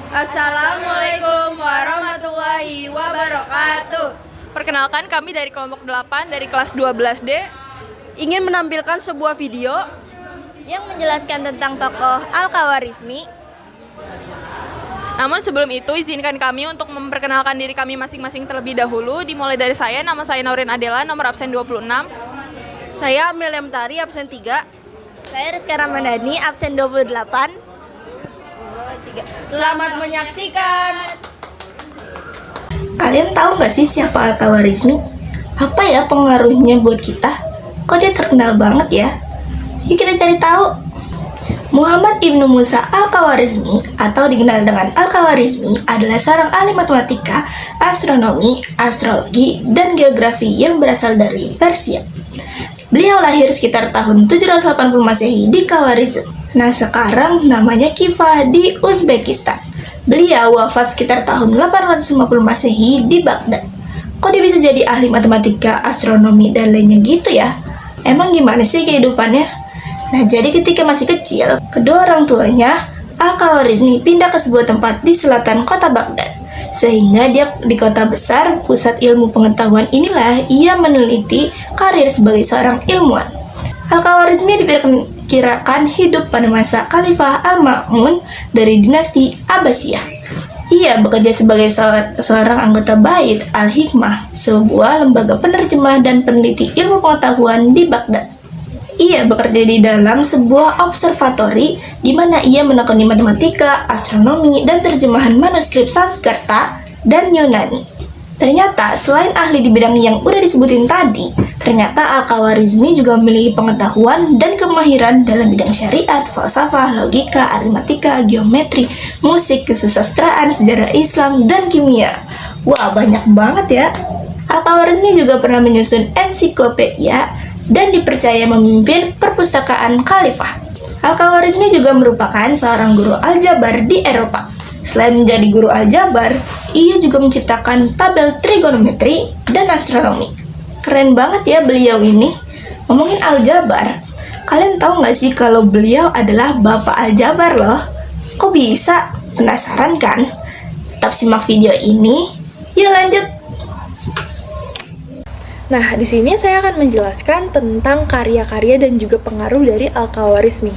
Assalamualaikum warahmatullahi wabarakatuh. Perkenalkan, kami dari kelompok 8 dari kelas 12D Ingin menampilkan sebuah video yang menjelaskan tentang tokoh Al-Khawarizmi. Namun sebelum itu, izinkan kami untuk memperkenalkan diri kami masing-masing terlebih dahulu. Dimulai dari saya, nama saya Naurin Adela, nomor absen 26. Saya Amelia Mentari, absen 3. Saya Rizka Ramadhani, absen 28. Selamat menyaksikan. Kalian tahu gak sih siapa Al-Khawarizmi? Apa ya pengaruhnya buat kita? Kok dia terkenal banget ya? Yuk kita cari tahu. Muhammad Ibnu Musa Al-Khawarizmi atau dikenal dengan Al-Khawarizmi adalah seorang ahli matematika, astronomi, astrologi, dan geografi yang berasal dari Persia. Beliau lahir sekitar tahun 780 Masehi di Khawarizm. Nah sekarang namanya Kifah di Uzbekistan. Beliau wafat sekitar tahun 850 Masehi di Baghdad. Kok dia bisa jadi ahli matematika, astronomi, dan lainnya gitu ya? Emang gimana sih kehidupannya? Nah jadi ketika masih kecil, kedua orang tuanya, Al-Khawarizmi pindah ke sebuah tempat di selatan kota Baghdad. Sehingga dia di kota besar, pusat ilmu pengetahuan inilah ia meneliti karir sebagai seorang ilmuwan. Al-Khawarizmi diperkirakan hidup pada masa Khalifah Al-Ma'mun dari dinasti Abbasiyah. Ia bekerja sebagai seorang anggota Bait Al-Hikmah, sebuah lembaga penerjemah dan peneliti ilmu pengetahuan di Baghdad. Ia bekerja di dalam sebuah observatori di mana ia menekuni matematika, astronomi, dan terjemahan manuskrip Sanskerta dan Yunani. Ternyata selain ahli di bidang yang udah disebutin tadi, ternyata Al-Khawarizmi juga memiliki pengetahuan dan kemahiran dalam bidang syariat, falsafah, logika, aritmatika, geometri, musik, kesusastraan, sejarah Islam, dan kimia. Wah, banyak banget ya. Al-Khawarizmi juga pernah menyusun ensiklopedia dan dipercaya memimpin perpustakaan khalifah. Al-Khawarizmi juga merupakan seorang guru aljabar di Eropa. Selain menjadi guru aljabar, ia juga menciptakan tabel trigonometri dan astronomi. Keren banget ya beliau ini. Ngomongin aljabar, kalian tahu nggak sih kalau beliau adalah bapak aljabar loh? Kok bisa? Penasaran kan? Tetap simak video ini. Yuk lanjut. Nah, di sini saya akan menjelaskan tentang karya-karya dan juga pengaruh dari Al-Khawarizmi.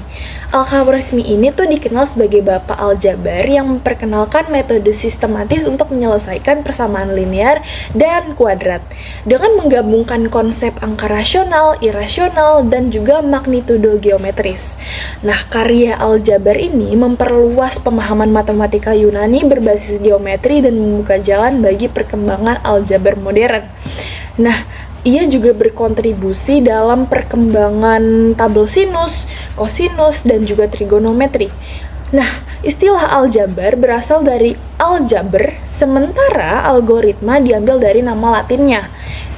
Al-Khawarizmi ini tuh dikenal sebagai bapak aljabar yang memperkenalkan metode sistematis untuk menyelesaikan persamaan linear dan kuadrat dengan menggabungkan konsep angka rasional, irasional, dan juga magnitudo geometris. Nah, karya aljabar ini memperluas pemahaman matematika Yunani berbasis geometri dan membuka jalan bagi perkembangan aljabar modern. Nah, ia juga berkontribusi dalam perkembangan tabel sinus, kosinus, dan juga trigonometri. Nah, istilah aljabar berasal dari aljabar, sementara algoritma diambil dari nama latinnya,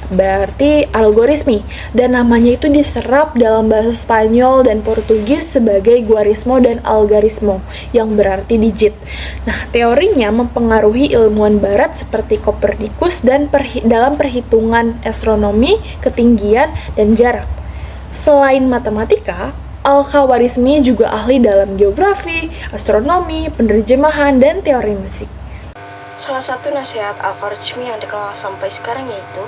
berarti algorismi, dan namanya itu diserap dalam bahasa Spanyol dan Portugis sebagai guarismo dan algarismo, yang berarti digit. Nah, teorinya mempengaruhi ilmuwan barat seperti Kopernikus dan dalam perhitungan astronomi, ketinggian, dan jarak. Selain matematika, Al-Khawarizmi juga ahli dalam geografi, astronomi, penerjemahan, dan teori musik. Salah satu nasihat Al-Khawarizmi yang dikenal sampai sekarang yaitu,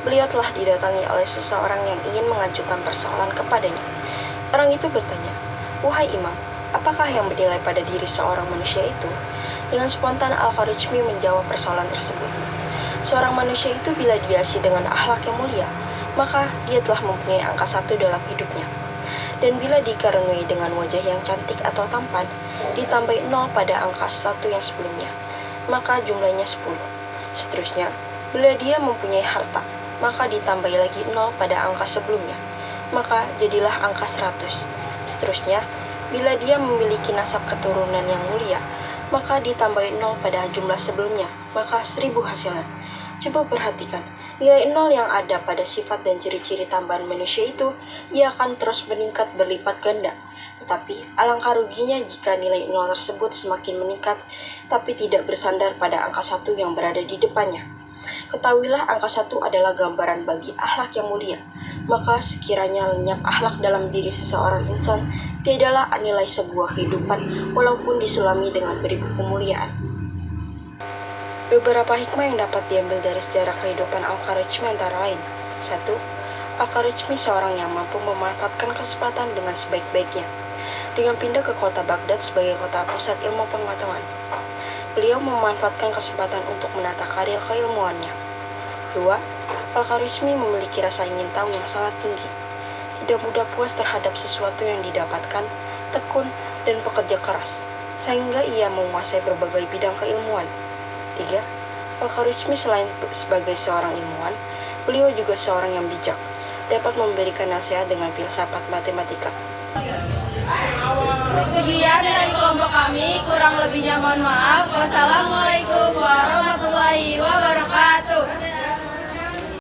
beliau telah didatangi oleh seseorang yang ingin mengajukan persoalan kepadanya. Orang itu bertanya, "Wahai Imam, apakah yang bernilai pada diri seorang manusia itu?" Dengan spontan Al-Khawarizmi menjawab persoalan tersebut. Seorang manusia itu bila dihiasi dengan akhlak yang mulia, maka dia telah mempunyai angka 1 dalam hidupnya. Dan bila dikaruniai dengan wajah yang cantik atau tampan, ditambahi 0 pada angka 1 yang sebelumnya, maka jumlahnya 10. Seterusnya, bila dia mempunyai harta, maka ditambahi lagi 0 pada angka sebelumnya, maka jadilah angka 100. Seterusnya, bila dia memiliki nasab keturunan yang mulia, maka ditambahi 0 pada jumlah sebelumnya, maka 1000 hasilnya. Coba perhatikan, nilai 0 yang ada pada sifat dan ciri-ciri tambahan manusia itu, ia akan terus meningkat berlipat ganda. Tetapi, alangkah ruginya jika nilai 0 tersebut semakin meningkat, tapi tidak bersandar pada angka 1 yang berada di depannya. Ketahuilah angka 1 adalah gambaran bagi akhlak yang mulia. Maka sekiranya lenyap akhlak dalam diri seseorang insan, tiadalah nilai sebuah kehidupan walaupun disulami dengan beribu kemuliaan. Beberapa hikmah yang dapat diambil dari sejarah kehidupan Al-Khawarizmi antara lain. 1. Al-Khawarizmi seorang yang mampu memanfaatkan kesempatan dengan sebaik-baiknya. Dengan pindah ke kota Baghdad sebagai kota pusat ilmu pengetahuan, beliau memanfaatkan kesempatan untuk menata karir keilmuannya. 2. Al-Khawarizmi memiliki rasa ingin tahu yang sangat tinggi. Tidak mudah puas terhadap sesuatu yang didapatkan, tekun, dan pekerja keras, sehingga ia menguasai berbagai bidang keilmuan. 3. Al-Khawarizmi selain sebagai seorang ilmuwan, beliau juga seorang yang bijak, dapat memberikan nasihat dengan filsafat matematika. Sekian dari kelompok kami, kurang lebihnya mohon maaf. Wassalamualaikum warahmatullahi wabarakatuh.